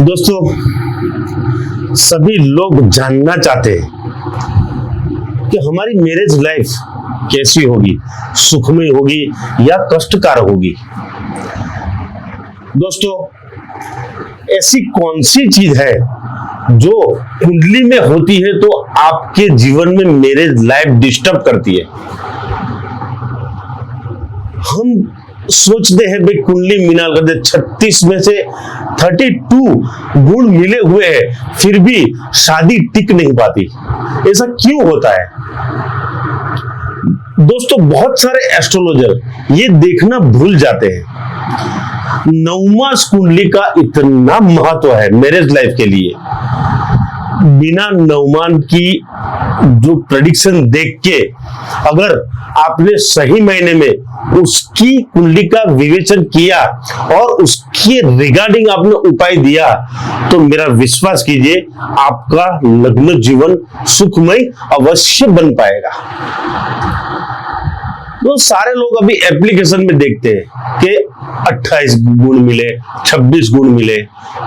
दोस्तों, सभी लोग जानना चाहते हैं कि हमारी मैरिज लाइफ कैसी होगी, सुखमय होगी या कष्टकारक होगी। दोस्तों, ऐसी कौन सी चीज है जो कुंडली में होती है तो आपके जीवन में मैरिज लाइफ डिस्टर्ब करती है। हम सोचते हैं भाई कुंडली मिलान कर दे, 36 में से 32 गुण मिले हुए हैं, फिर भी शादी टिक नहीं पाती। ऐसा क्यों होता है? दोस्तों, बहुत सारे एस्ट्रोलॉजर ये देखना भूल जाते हैं 9वां कुंडली का इतना महत्व है मैरिज लाइफ के लिए। बिना 9वां की जो प्रेडिक्शन देख के अगर आपने सही महीने में उसकी कुंडली का विवेचन किया और उसके रिगार्डिंग आपने उपाय दिया तो मेरा विश्वास कीजिए आपका लग्न जीवन सुखमय अवश्य बन पाएगा। तो सारे लोग अभी एप्लीकेशन में देखते हैं कि 28 गुण मिले, 26 गुण मिले।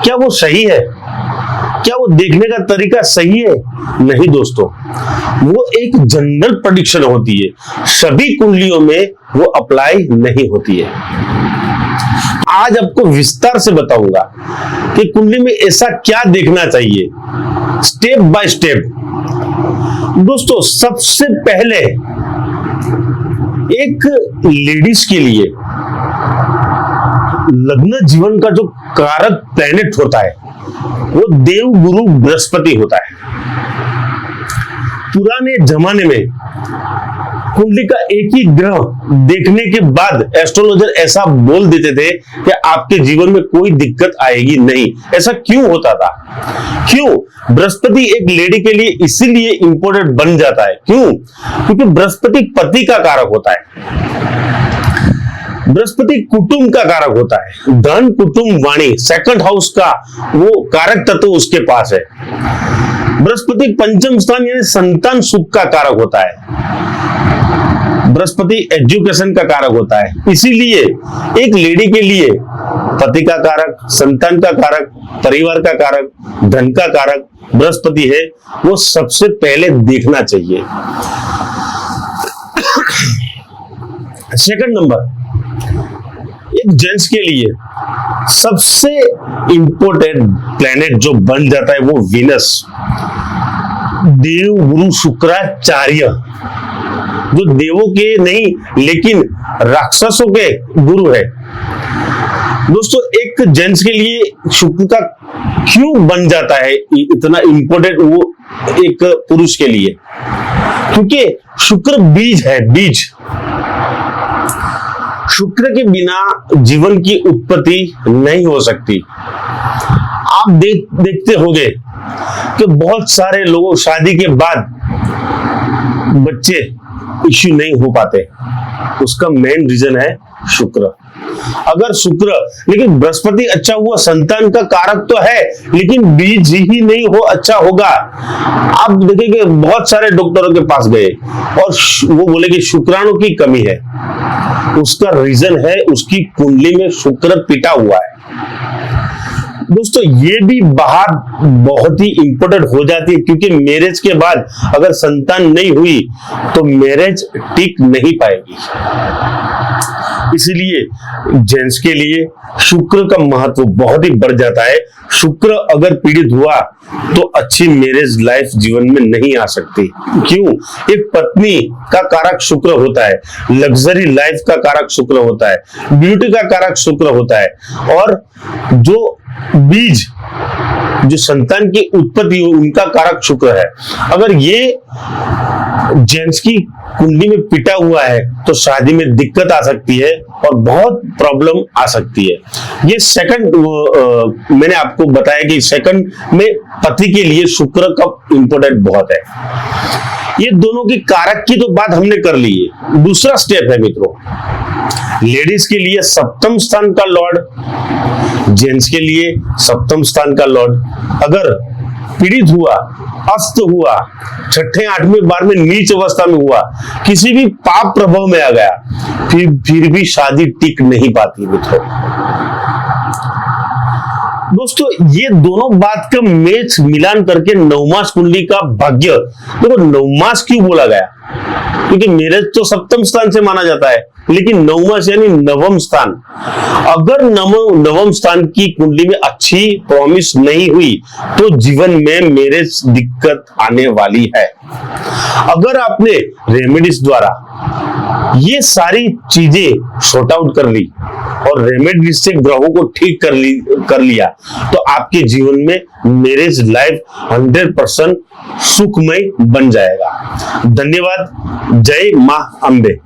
क्या वो सही है? क्या वो देखने का तरीका सही है? नहीं दोस्तों, वो एक जनरल प्रेडिक्शन होती है, सभी कुंडलियों में वो अप्लाई नहीं होती है। आज आपको विस्तार से बताऊंगा कि कुंडली में ऐसा क्या देखना चाहिए, स्टेप बाय स्टेप। दोस्तों, सबसे पहले एक लेडीज के लिए लग्न जीवन का जो कारक प्लैनेट होता है वो देव गुरु बृहस्पति होता है। पुराने जमाने में कुंडली का एक ही ग्रह देखने के बाद एस्ट्रोलॉजर ऐसा बोल देते थे कि आपके जीवन में कोई दिक्कत आएगी नहीं। ऐसा क्यों होता था? क्यों? बृहस्पति एक लेडी के लिए इसीलिए इंपॉर्टेंट बन जाता है। क्यों? क्योंकि बृहस्पति पति का कारक होता है, बृहस्पति कुटुंब का कारक होता है, धन कुटुंब वाणी सेकंड हाउस का वो कारक तत्व उसके पास है। बृहस्पति पंचम स्थान यानी संतान सुख का कारक होता है, बृहस्पति एजुकेशन का कारक होता है। इसीलिए एक लेडी के लिए पति का कारक, संतान का कारक, परिवार का कारक, धन का कारक बृहस्पति है, वो सबसे पहले देखना चाहिए। सेकंड नंबर, एक जेंट्स के लिए सबसे इंपॉर्टेंट प्लैनेट जो बन जाता है वो वीनस, देव गुरु शुक्राचार्य, जो देवों के नहीं लेकिन राक्षसों के गुरु है। दोस्तों, एक जेंट्स के लिए शुक्र का क्यों बन जाता है इतना इंपॉर्टेंट वो एक पुरुष के लिए? क्योंकि शुक्र बीज है, बीज। शुक्र के बिना जीवन की उत्पत्ति नहीं हो सकती। आप देखते होंगे कि बहुत सारे लोगों शादी के बाद बच्चे इश्यू नहीं हो पाते। उसका मेन रीजन है शुक्र। अगर शुक्र, लेकिन बृहस्पति अच्छा हुआ, संतान का कारक तो है लेकिन बीज ही नहीं हो अच्छा होगा। आप देखेंगे बहुत सारे डॉक्टरों के पास गए और वो बोले कि शुक्राणु की कमी है। उसका रीजन है उसकी कुंडली में शुक्र पिटा हुआ है। दोस्तों, ये भी बात बहुत ही इंपॉर्टेंट हो जाती है क्योंकि मैरिज के बाद अगर संतान नहीं हुई तो मैरिज टिक नहीं पाएगी। इसीलिए जेंट्स के लिए शुक्र का महत्व बहुत ही बढ़ जाता है। शुक्र अगर पीड़ित हुआ तो अच्छी मैरिज लाइफ जीवन में नहीं आ सकती। क्यों? एक पत्नी का कारक शुक्र होता है, लग्जरी लाइफ का कारक शुक्र होता है, ब्यूटी का कारक शुक्र होता है, और जो बीज, जो संतान की उत्पत्ति हो उनका कारक शुक्र है। अगर ये जेंट्स की कुंडली में पिटा हुआ है तो शादी में दिक्कत आ सकती है और बहुत प्रॉब्लम आ सकती है। ये सेकंड मैंने आपको बताया कि सेकंड में पति के लिए शुक्र का इंपॉर्टेंट बहुत है। ये दोनों की कारक की तो बात हमने कर ली है। दूसरा स्टेप है मित्रों, लेडीज के लिए सप्तम स्थान का लॉर्ड, जेंट्स के लिए सप्तम स्थान का लॉर्ड अगर पीड़ित हुआ, अस्त हुआ, छठे 8वें 12वें नीच अवस्था में हुआ, किसी भी पाप प्रभाव में आ गया, फिर भी शादी टिक नहीं पाती मित्रों। दोस्तों ये दोनों बात का मैच मिलान करके नवमास कुंडली का भाग्य, देखो नवमास क्यों बोला गया, क्योंकि मैरिज तो सप्तम स्थान से माना जाता है, लेकिन नवमास यानी नवम स्थान। अगर नवम स्थान की कुंडली में अच्छी प्रॉमिस नहीं हुई तो जीवन में मैरिज दिक्कत आने वाली है। अगर आपने रेमेडीज द्वारा ये सारी चीजें सॉर्ट आउट कर ली और रेमेडीज से ग्रहों को ठीक कर लिया तो आपके जीवन में मैरिज लाइफ 100% सुखमय बन जाएगा। धन्यवाद। जय मां अंबे।